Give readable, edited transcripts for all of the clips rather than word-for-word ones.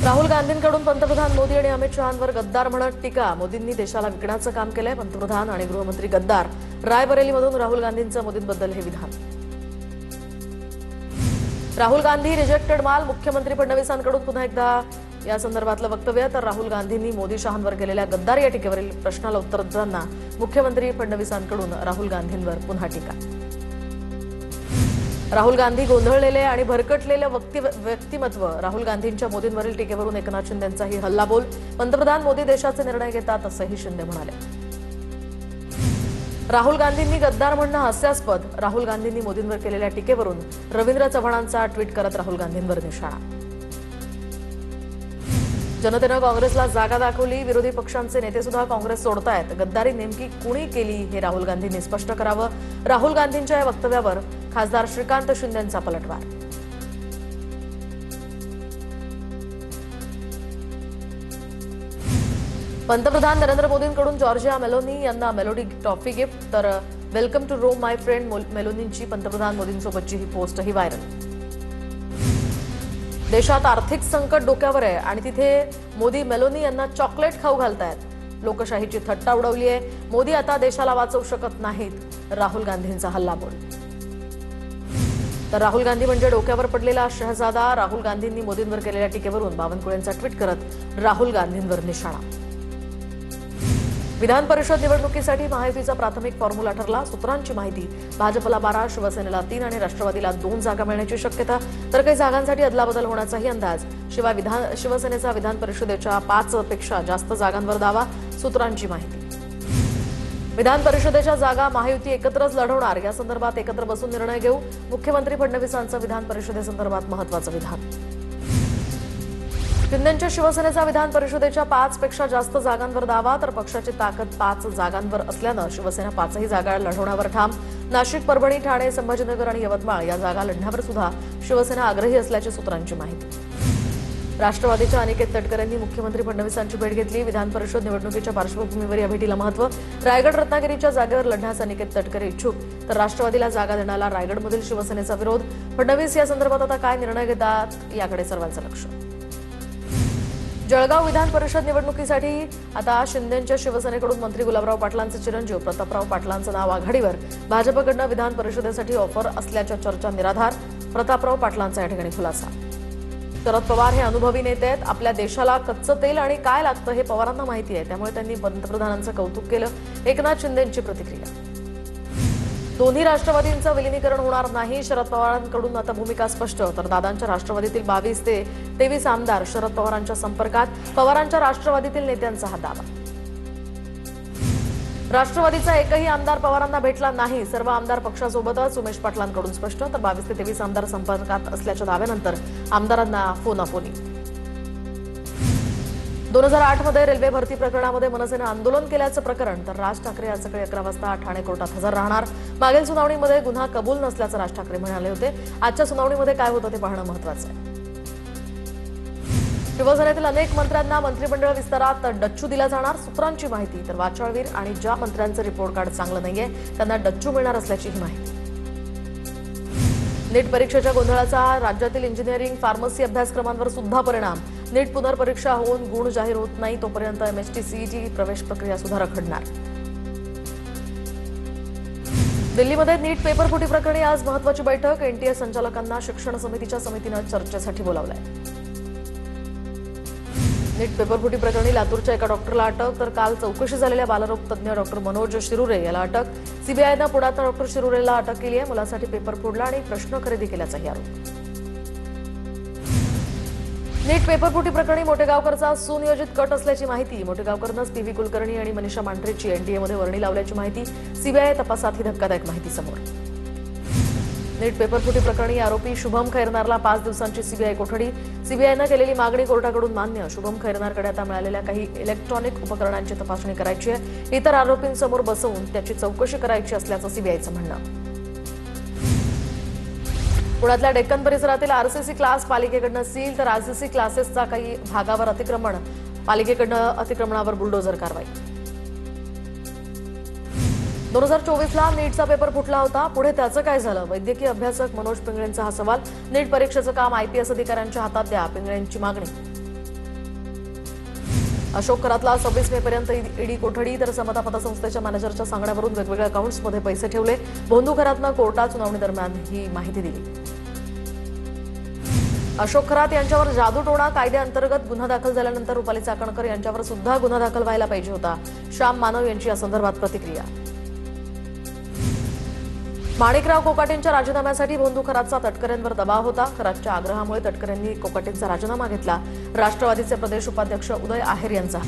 राहुल गांधींकडून पंतप्रधान मोदी आणि अमित शहांवर गद्दार म्हणत टीका। मोदींनी देशाला विकण्याचं काम केलंय। पंतप्रधान आणि गृहमंत्री गद्दार। रायबरेलीमधून राहुल गांधींचं मोदींबद्दल हे विधान। राहुल गांधी रिजेक्टेड माल। मुख्यमंत्री फडणवीसांकडून पुन्हा एकदा या संदर्भातलं वक्तव्य। तर राहुल गांधींनी मोदी शहांवर केलेल्या गद्दार या टीकेवरील प्रश्नाला उत्तर देताना मुख्यमंत्री फडणवीसांकडून राहुल गांधींवर पुन्हा टीका। राहुल गांधी गोंधळलेले आणि भरकटलेले व्यक्तिमत्व। राहुल गांधींच्या मोदींवरील टीकेवरून एकनाथ शिंदेंचाही हल्लाबोल। पंतप्रधान मोदी देशाचे निर्णय घेतात असंही शिंदे म्हणाले। राहुल गांधींनी गद्दार म्हणणं हास्यास्पद। राहुल गांधींनी मोदींवर केलेल्या टीकेवरून रवींद्र चव्हाणांचा ट्विट करत राहुल गांधींवर निशाणा। जनतेनं काँग्रेसला जागा दाखवली। विरोधी पक्षांचे नेते सुद्धा काँग्रेस सोडतायत। गद्दारी नेमकी कुणी केली हे राहुल गांधींनी स्पष्ट करावं। राहुल गांधींच्या या वक्तव्यावर खासदार श्रीकांत शिंदेंचा पलटवार। पंतप्रधान नरेंद्र मोदींकडून जॉर्जिया मेलोनी यांना मेलोडी ट्रॉफी गिफ्ट। तर welcome to Rome my friend मेलोनींची पंतप्रधान मोदींसोबतची ही पोस्टही व्हायरल। देशात आर्थिक संकट डोक्यावर आहे आणि तिथे मोदी मेलोनी यांना चॉकलेट खाऊ घालतायत। लोकशाहीची थट्टा उडवली आहे। मोदी आता देशाला वाचवू शकत नाहीत। राहुल गांधींचा हल्लाबोल। तर राहुल गांधी म्हणजे डोक्यावर पडलेला शहजादा। राहुल गांधींनी मोदींवर केलेल्या टीकेवरून बावनकुळेंचा ट्विट करत राहुल गांधींवर निशाणा। विधान परिषद निवडणुकीसाठी महायुतीचा प्राथमिक फॉर्म्युला ठरला। सूत्रांची माहिती। भाजपला 12, शिवसेनेला 3 आणि राष्ट्रवादीला 2 जागा मिळण्याची शक्यता। तर काही जागांसाठी अदलाबदल होण्याचाही अंदाज। शिवाय शिवसेनेचा विधान परिषदेच्या 5 पेक्षा जास्त जागांवर दावा। सूत्रांची माहिती। विधान परिषदेच्या जागा महायुती एकत्रच लढवणार। या संदर्भात एकत्र बसून निर्णय घेऊ। मुख्यमंत्री फडणवीसांचं विधान परिषदेसंदर्भात महत्त्वाचं विधान। शिंदेंच्या शिवसेनेचा विधान परिषदेच्या 5 पेक्षा जास्त जागांवर दावा। तर पक्षाची ताकद 5 जागांवर असल्यानं शिवसेना 5ही जागा लढवण्यावर ठाम। नाशिक, परभणी, ठाणे, संभाजीनगर आणि यवतमाळ या जागा लढण्यावर सुद्धा शिवसेना आग्रही असल्याची सूत्रांची माहिती। राष्ट्रवादीच्या अनिकेत तटकरेंनी मुख्यमंत्री फडणवीसांची भेट घेतली। विधान परिषद निवडणुकीच्या पार्श्वभूमीवर या भेटीला महत्त्व। रायगड, रत्नागिरीच्या जागेवर लढण्यास अनिकेत तटकरे इच्छुक। तर राष्ट्रवादीला जागा देण्याला रायगडमधील शिवसेनेचा विरोध। फडणवीस या संदर्भात आता काय निर्णय घेतात याकडे सर्वांचं लक्ष। जळगाव विधान परिषद निवडणुकीसाठी आता शिंदेंच्या शिवसेनेकडून मंत्री गुलाबराव पाटलांचे चिरंजीव प्रतापराव पाटलांचं नाव आघाडीवर। भाजपकडनं विधान परिषदेसाठी ऑफर असल्याच्या चर्चा निराधार। प्रतापराव पाटलांचा या ठिकाणी खुलासा। शरद पवार हे अनुभवी नेते आहेत। आपल्या देशाला कच्चं तेल आणि काय लागतं हे पवारांना माहिती आहे, त्यामुळे त्यांनी पंतप्रधानांचं कौतुक केलं। एकनाथ शिंदेंची प्रतिक्रिया। दोन्ही राष्ट्रवादींचं विलीनीकरण होणार नाही। शरद पवारांकडून आता भूमिका स्पष्ट। तर दादांच्या राष्ट्रवादीतील 22 ते 23 आमदार शरद पवारांच्या संपर्कात। पवारांच्या राष्ट्रवादीतील नेत्यांचा हा दावा। राष्ट्रवादीचा एकही आमदार पवारांना भेटला नाही। सर्व आमदार पक्षासोबतच। उमेश पाटलांकडून स्पष्ट। तर 22 ते 23 आमदार संपर्कात असल्याच्या दाव्यानंतर आमदारांना फोनाफोनी। 2008 मध्ये रेल्वे भरती प्रकरणामध्ये मनसेनं आंदोलन केल्याचं प्रकरण। तर राज ठाकरे आज सकाळी 11 वाजता ठाणे कोर्टात हजर राहणार। मागील सुनावणीमध्ये गुन्हा कबूल नसल्याचं राज ठाकरे म्हणाले होते। आजच्या सुनावणीमध्ये काय होतं ते पाहणं महत्त्वाचं आहे। शिवसेनेतील अनेक मंत्र्यांना मंत्रिमंडळ विस्तारात डच्चू दिला जाणार। सूत्रांची माहिती। तर वाचाळवीर आणि ज्या मंत्र्यांचं रिपोर्ट कार्ड चांगलं नाहीये त्यांना डच्चू मिळणार असल्याची ही माहिती। नीट परीक्षेच्या गोंधळाचा राज्यातील इंजिनिअरिंग, फार्मसी अभ्यासक्रमांवर सुद्धा परिणाम। नीट पुनर्परीक्षा होऊन गुण जाहीर होत नाही तोपर्यंत एमएसटी सीईटी प्रवेश प्रक्रिया सुद्धा रखडणार। दिल्लीमध्ये नीट पेपरफुटी प्रकरणी आज महत्त्वाची बैठक। एनटीए संचालकांना शिक्षण समितीच्या समितीनं चर्चेसाठी बोलावलंय। नीट पेपरफुटी प्रकरणी लातूरच्या एका डॉक्टरला अटक। तर काल चौकशी झालेल्या बालरोग तज्ज्ञ डॉक्टर मनोज शिरुरे याला अटक। सीबीआयनं पुण्यात डॉक्टर शिरुरेला अटक केली आहे। मुलासाठी पेपर फोडला आणि प्रश्न खरेदी केल्याचाही आरोप। नीट पेपरफुटी प्रकरणी मोटेगावकरचा सुनियोजित कट असल्याची माहिती। मोटेगावकरनंच पीव्ही कुलकर्णी आणि मनीषा मांढरेची एनडीएमध्ये वर्णी लावल्याची माहिती। सीबीआय तपासात ही धक्कादायक माहिती समोर। नीट पेपरफुटी प्रकरणी आरोपी शुभम खैरनारला 5 दिवसांची सीबीआय कोठडी। सीबीआयनं केलेली मागणी कोर्टाकडून मान्य। शुभम खैरनारकडे आता मिळालेल्या काही इलेक्ट्रॉनिक उपकरणांची तपासणी करायची आहे। इतर आरोपींसमोर बसवून त्याची चौकशी करायची असल्याचं सीबीआयचं म्हणणं। पुण्यातल्या डेक्कन परिसरातील आरसीसी क्लास पालिकेकडनं सील। तर आरसीसी क्लासेसचा काही भागावर अतिक्रमण। पालिकेकडनं अतिक्रमणावर बुलडोझर कारवाई। 2024ला नीटचा पेपर फुटला होता, पुढे त्याचं काय झालं? वैद्यकीय अभ्यासक मनोज पिंगळेंचा हा सवाल। नीट परीक्षेचं काम आयपीएस अधिकाऱ्यांच्या हातात द्या, पिंगळेंची मागणी। अशोक करातला 26 मे पर्यंत ईडी कोठडी तर समता पतसंस्थेच्या मॅनेजरच्या सांगण्यावरून वेगवेगळ्या अकाउंट्समध्ये पैसे ठेवले. भोंदू खरातनं कोर्टात सुनावणी दरम्यान ही माहिती दिली. अशोक खरात यांच्यावर जादूटोणा कायद्याअंतर्गत गुन्हा दाखल झाल्यानंतर रुपाली चाकणकर यांच्यावर सुद्धा गुन्हा दाखल व्हायला पाहिजे होता. श्याम मानव यांची या संदर्भात प्रतिक्रिया. माणिकराव कोकाटेंच्या राजीनाम्यासाठी भोंदू खरातचा तटकरेंवर दबाव होता. खरातच्या आग्रहामुळे तटकरेंनी कोकाटेंचा राजीनामा घेतला. राष्ट्रवादीचे प्रदेश उपाध्यक्ष उदय आहेर यांचा.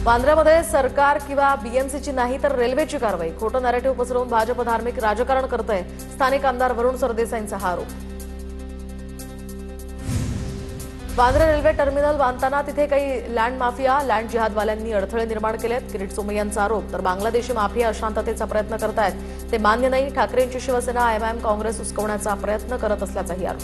वांद्र्यामध्ये सरकार किंवा बीएमसीची नाही तर रेल्वेची कारवाई. खोटं नॅरेटिव्ह पसरवून भाजप धार्मिक राजकारण करतंय. स्थानिक आमदार वरुण सरदेसाईंचा हा आरोप. वांद्रे रेल्वे टर्मिनल बांधताना तिथे काही लँड माफिया लँड जिहादवाल्यांनी अडथळे निर्माण केलेत. किरीट सोमय्यांचा आरोप. तर बांगलादेशी माफिया अशांततेचा प्रयत्न करतायत. ते मान्य नाही. ठाकरेंची शिवसेना एमआयएम काँग्रेस उसकवण्याचा प्रयत्न करत असल्याचाही आरोप.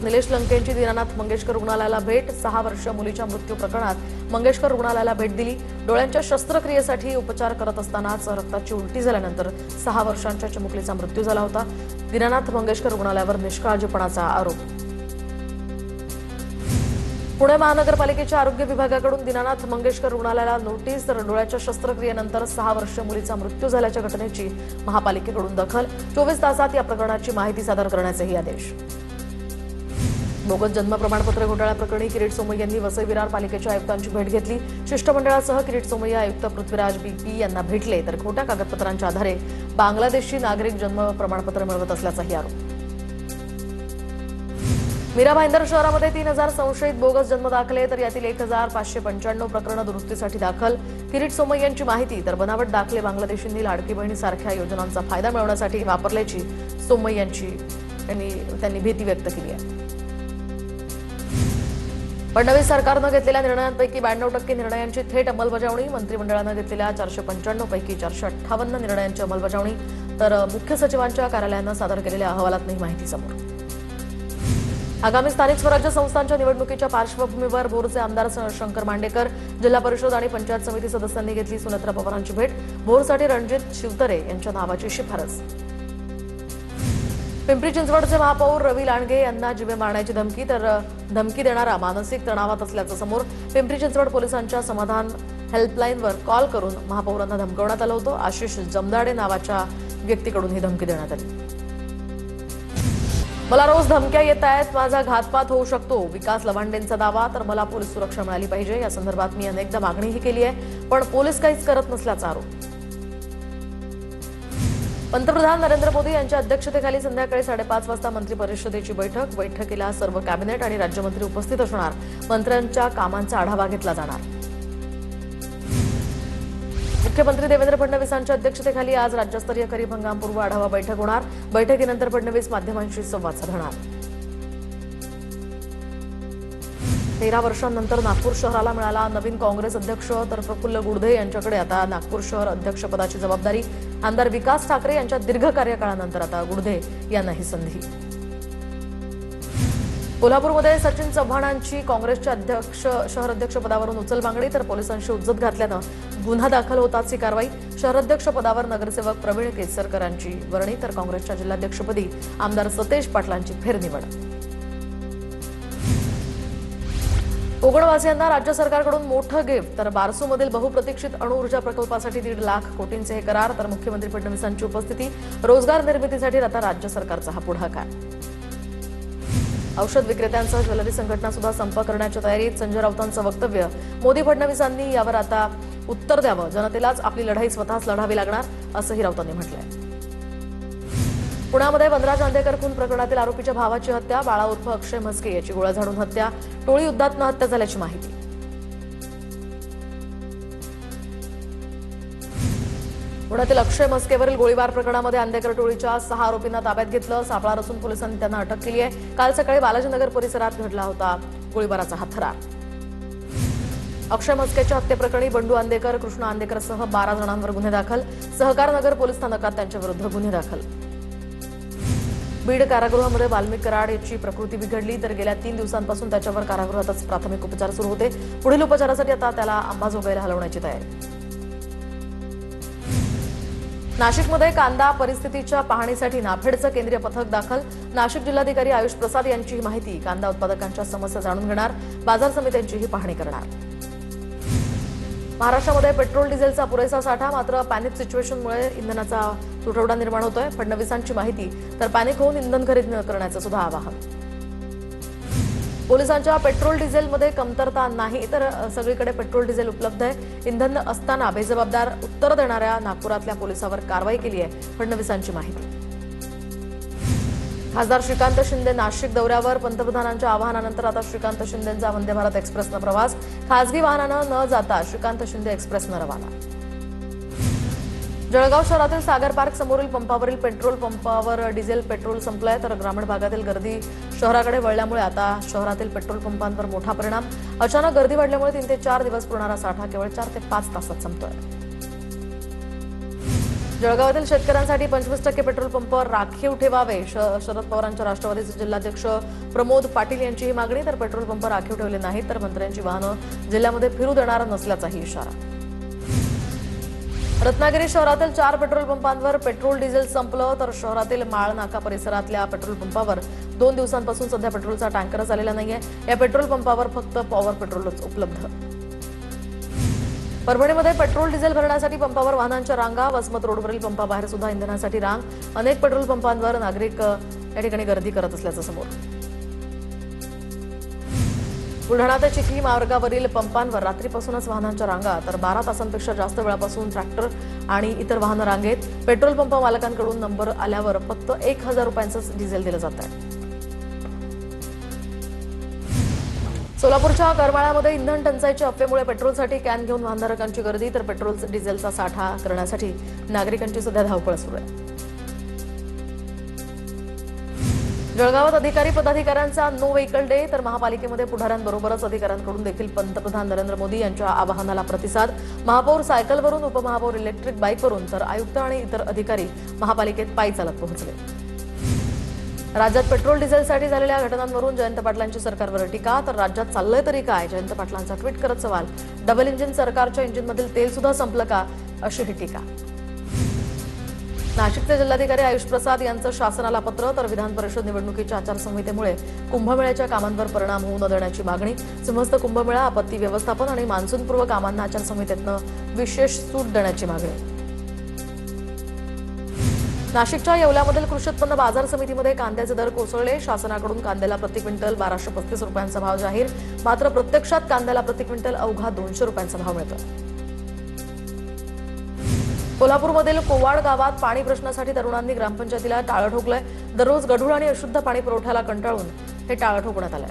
निलेश लंकेंची दीनानाथ मंगेशकर रुग्णालयाला भेट. 6 वर्षीय मुलीच्या मृत्यू प्रकरणात मंगेशकर रुग्णालयाला भेट दिली. डोळ्यांच्या शस्त्रक्रियेसाठी उपचार करत असतानाच रक्ताची उलटी झाल्यानंतर 6 वर्षांच्या चिमुकलीचा मृत्यू झाला होता. दीनानाथ मंगेशकर रुग्णालयावर निष्काळजीपणाचा आरोप. पुणे महानगरपालिकेच्या आरोग्य विभागाकडून दीनानाथ मंगेशकर रुग्णालयाला नोटीस. तर डोळ्याच्या शस्त्रक्रियेनंतर 6 वर्षीय मुलीचा मृत्यू झाल्याच्या घटनेची महापालिकेकडून दखल. 24 तासात या प्रकरणाची माहिती सादर करण्याचेही आदेश. बोगस जन्म प्रमाणपत्र घोटाळ्याप्रकरणी किरीट सोमय्या यांनी वसई विरार पालिकेच्या आयुक्तांची भेट घेतली. शिष्टमंडळासह किरीट सोमय्या आयुक्त पृथ्वीराज बी यांना भेटले. तर खोट्या कागदपत्रांच्या आधारे बांगलादेशी नागरिक जन्म प्रमाणपत्र मिळवत असल्याचाही आरोप. मीरा भाईंदर शहरामध्ये 3000 संशयित बोगस जन्म दाखले. तर यातील 1595 प्रकरणं दुरुस्तीसाठी दाखल. किरीट सोमय्या यांची माहिती. तर बनावट दाखले बांगलादेशींनी लाडकी बहिणीसारख्या योजनांचा फायदा मिळवण्यासाठी वापरल्याची सोमय्या त्यांनी भीती व्यक्त केली आहे. फडणवीस सरकारनं घेतलेल्या निर्णयांपैकी 92% निर्णयांची थेट अंमलबजावणी. मंत्रिमंडळानं घेतलेल्या 495 पैकी 458 निर्णयांची अंमलबजावणी. तर मुख्य सचिवांच्या कार्यालयानं सादर केलेल्या अहवालातून ही माहिती समोर. आगामी स्थानिक स्वराज्य संस्थांच्या निवडणुकीच्या पार्श्वभूमीवर भोरचे आमदार शंकर मांडेकर, जिल्हा परिषद आणि पंचायत समिती सदस्यांनी घेतली सुनेत्रा पवारांची भेट. भोरसाठी रणजित शिवतरे यांच्या नावाची शिफारस. पिंपरी चिंचवडचे महापौर रवी लांडगे यांना जीवे मारण्याची धमकी. तर धमकी देणारा मानसिक तणावात असल्याचं समोर. पिंपरी चिंचवड पोलिसांच्या समाधान हेल्पलाईनवर कॉल करून महापौरांना धमकवण्यात आलं होतं. आशिष जमदाडे नावाच्या व्यक्तीकडून ही धमकी देण्यात आली. मला रोज धमक्या येत आहेत. माझा घातपात होऊ शकतो. विकास लवांडेंचा दावा. तर मला पोलीस सुरक्षा मिळाली पाहिजे. या संदर्भात मी अनेकदा मागणीही केली आहे, पण पोलीस काहीच करत नसल्याचा आरोप. पंतप्रधान नरेंद्र मोदी यांच्या अध्यक्षतेखाली संध्याकाळी 5:30 वाजता मंत्रिपरिषदेची बैठक. बैठकीला सर्व कॅबिनेट आणि राज्यमंत्री उपस्थित असणार. मंत्र्यांच्या कामांचा आढावा घेतला जाणार. मुख्यमंत्री देवेंद्र फडणवीसांच्या अध्यक्षतेखाली आज राज्यस्तरीय खरीप हंगामपूर्व आढावा बैठक होणार. बैठकीनंतर फडणवीस माध्यमांशी संवाद साधणार. 13 वर्षांनंतर नागपूर शहराला मिळाला नवीन काँग्रेस अध्यक्ष. तर प्रफुल्ल गुडधे यांच्याकडे आता नागपूर शहर अध्यक्षपदाची जबाबदारी. आमदार विकास ठाकरे यांच्या दीर्घ कार्यकाळानंतर आता गुडधे यांना ही संधी. कोल्हापूरमध्ये सचिन चव्हाणांची काँग्रेसच्या शहर अध्यक्षपदावरून उचलबांगडी. तर पोलिसांशी उज्जत घातल्यानं गुन्हा दाखल होताच ही कारवाई. शहराध्यक्षपदावर नगरसेवक प्रवीण केसरकर यांची वर्णी. तर काँग्रेसच्या जिल्हाध्यक्षपदी आमदार सतेज पाटलांची फेरनिवड. कोकणवासियांना राज्य सरकारकडून मोठं गिफ्ट. तर बारसूमधील बहुप्रतीक्षित अणुऊर्जा प्रकल्पासाठी 1.5 लाख कोटींचे हे करार. तर मुख्यमंत्री फडणवीसांची उपस्थिती. रोजगार निर्मितीसाठी आता राज्य सरकारचा हा पुढाकार. औषध विक्रेत्यांसह ज्वेलरी संघटना सुद्धा संप करण्याच्या तयारीत. संजय राऊतांचं वक्तव्य. मोदी फडणवीसांनी यावर आता उत्तर द्यावं. जनतेलाच आपली लढाई स्वतःच लढावी लागणार असंही राऊतांनी म्हटलंय. पुण्यामध्ये वनराज आंदेकर खून प्रकरणातील आरोपीच्या भावाची हत्या. बाळा उर्फ अक्षय म्हस्के याची गोळ्या झाडून हत्या. टोळी युद्धातनं हत्या झाल्याची माहिती. पुण्यातील अक्षय म्हस्केवरील गोळीबार प्रकरणामध्ये आंदेकर टोळीच्या 6 आरोपींना ताब्यात घेतलं. सापळा रचून पोलिसांनी त्यांना अटक केली आहे. काल सकाळी बालाजीनगर परिसरात घडला होता गोळीबाराचा हा थरार. अक्षय म्हस्केच्या हत्येप्रकरणी बंडू आंदेकर, कृष्ण आंदेकरसह 12 जणांवर गुन्हे दाखल. सहकारनगर पोलीस स्थानकात त्यांच्याविरुद्ध गुन्हे दाखल. बीड कारागृहामध्ये वाल्मिक कराड याची प्रकृती बिघडली. तर गेल्या 3 दिवसांपासून त्याच्यावर कारागृहातच प्राथमिक उपचार सुरू होते. पुढील उपचारासाठी आता त्याला अंबाजोगाईला हलवण्याची तयारी. नाशिकमध्ये कांदा परिस्थितीच्या पाहणीसाठी नाफेडचं केंद्रीय पथक दाखल. नाशिक जिल्हाधिकारी आयुष प्रसाद यांची ही माहिती. कांदा उत्पादकांच्या समस्या जाणून घेणार, बाजार समित्यांचीही पाहणी करणार. महाराष्ट्रामध्ये पेट्रोल डिझेलचा पुरेसा साठा, मात्र पॅनिक सिच्युएशनमुळे इंधनाचा तुटवडा निर्माण होतोय. फडणवीसांची माहिती. तर पॅनिक होऊन इंधन खरेदी न करण्याचं सुद्धा आवाहन. पोलिसांच्या पेट्रोल डिझेलमध्ये कमतरता नाही, तर सगळीकडे पेट्रोल डिझेल उपलब्ध आहे. इंधन असताना बेजबाबदार उत्तर देणाऱ्या नागपुरातल्या पोलिसावर कारवाई केली आहे. फडणवीसांची माहिती. खासदार श्रीकांत शिंदे नाशिक दौऱ्यावर. पंतप्रधानांच्या आवाहनानंतर आता श्रीकांत शिंदेंचा वंदे भारत एक्सप्रेसनं प्रवास. खासगी वाहनानं न जाता श्रीकांत शिंदे एक्सप्रेसनं रवाना. जळगाव शहरातील सागर पार्क समोरील पंपावरील पेट्रोल पंपावर डिझेल पेट्रोल संपलंय, तर ग्रामीण भागातील गर्दी शहराकडे वळल्यामुळे आता शहरातील पेट्रोल पंपांवर मोठा परिणाम. अचानक गर्दी वाढल्यामुळे 3 ते 4 दिवस पुरणारा साठा केवळ 4 ते 5 तासात संपतोय. जळगावातील शेतकऱ्यांसाठी 25% पेट्रोल पंप राखीव ठेवावे. शरद पवारांच्या राष्ट्रवादीचे जिल्हाध्यक्ष प्रमोद पाटील यांची ही मागणी. तर पेट्रोल पंप राखीव ठेवले नाहीत तर मंत्र्यांची वाहनं जिल्ह्यामध्ये फिरू देणार नसल्याचाही इशारा. रत्नागिरी शहरातील 4 पेट्रोल पंपांवर पेट्रोल डिझेल संपलं, तर शहरातील माळ नाका परिसरातल्या पेट्रोल पंपावर 2 दिवसांपासून सध्या पेट्रोलचा टँकरच आलेला नाहीये. या पेट्रोल पंपावर फक्त पॉवर पेट्रोलच उपलब्ध. परभणीमध्ये पेट्रोल डिझेल भरण्यासाठी पंपावर वाहनांच्या रांगा. वसमत रोडवरील पंपाबाहेर सुद्धा इंधनासाठी रांग. अनेक पेट्रोल पंपांवर नागरिक या ठिकाणी गर्दी करत असल्याचं समोर. बुलढाणा ते चिखली मार्गावरील पंपांवर रात्रीपासूनच वाहनांच्या रांगा, तर 12 तासांपेक्षा जास्त वेळापासून ट्रॅक्टर आणि इतर वाहनं रांगेत. पेट्रोल पंप मालकांकडून नंबर आल्यावर फक्त 1000 रुपयांचंच डिझेल दिलं जात आहे. सोलापूरच्या करमाळ्यामध्ये इंधन टंचाईच्या अफवेमुळे पेट्रोलसाठी कॅन घेऊन वाहनधारकांची गर्दी, तर पेट्रोल डिझेलचा साठा करण्यासाठी नागरिकांची सध्या धावपळ सुरू आहे. जळगावात अधिकारी पदाधिकाऱ्यांचा नो व्हेकल डे, तर महापालिकेमध्ये पुढाऱ्यांबरोबरच अधिकाऱ्यांकडून देखील पंतप्रधान नरेंद्र मोदी यांच्या आवाहनाला प्रतिसाद. महापौर सायकलवरून, उपमहापौर इलेक्ट्रिक बाईकवरून, तर आयुक्त आणि इतर अधिकारी महापालिकेत पायी चालत पोहोचले. राज्यात पेट्रोल डिझेलसाठी झालेल्या घटनांवरून जयंत पाटलांची सरकारवर टीका, तर राज्यात चाललंय तरी काय, जयंत पाटलांचा ट्विट करत सवाल. डबल इंजिन सरकारच्या इंजिनमधील तेल सुद्धा संपलं का, अशी ही टीका. नाशिकचे जिल्हाधिकारी आयुष प्रसाद यांचं शासनाला पत्र, तर विधान परिषद निवडणुकीच्या आचारसंहितेमुळे कुंभमेळ्याच्या कामांवर परिणाम होऊ न देण्याची मागणी. सिंहस्थ कुंभमेळा, आपत्ती व्यवस्थापन आणि मान्सूनपूर्व कामांना आचारसंहितेतनं विशेष सूट देण्याची मागणी. नाशिकच्या येवल्यामधील कृषी उत्पन्न बाजार समितीमध्ये कांद्याचे दर कोसळले. शासनाकडून कांद्याला प्रति क्विंटल 1235 रुपयांचा भाव जाहीर, मात्र प्रत्यक्षात कांद्याला प्रति क्विंटल अवघा 200 रुपयांचा भाव मिळतो. कोल्हापूरमधील कोवाड गावात पाणी प्रश्नासाठी तरुणांनी ग्रामपंचायतीला टाळं ठोकलंय. दररोज गढूळ आणि अशुद्ध पाणी पुरवठ्याला कंटाळून हे टाळं ठोकण्यात आलंय.